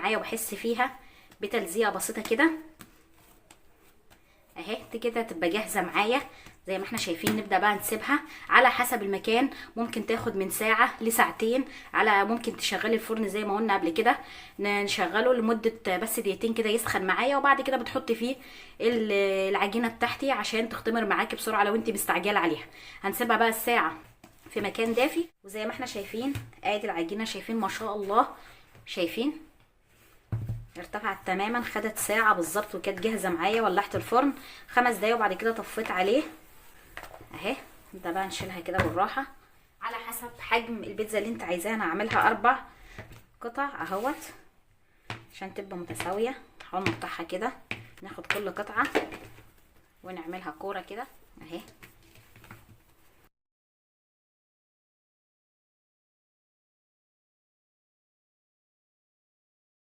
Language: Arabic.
معايا وبحس فيها بتلزيقه بسيطه كده اهي. كده تبقى جاهزه معايا زي ما احنا شايفين. نبدا بقى نسيبها على حسب المكان، ممكن تاخد من ساعه لساعتين، على ممكن تشغلي الفرن زي ما قلنا قبل كده، نشغله لمده بس دقيقتين كده يسخن معايا، وبعد كده بتحطي فيه العجينه بتاعتي عشان تختمر معاكي بسرعه لو انت مستعجله عليها. هنسيبها بقى الساعه في مكان دافي، وزي ما احنا شايفين ادي العجينه، شايفين ما شاء الله، شايفين ارتفعت تماما. خدت ساعه بالظبط وكانت جاهزه معايا. ولعت الفرن 5 دقايق وبعد كده طفيت عليه اهي. ده بقى نشيلها كده بالراحه على حسب حجم البيتزا اللي انت عايزاها. انا هعملها 4 قطع اهوت عشان تبقى متساويه. نحاول نقطعها كده، ناخد كل قطعه ونعملها كوره كده اهي.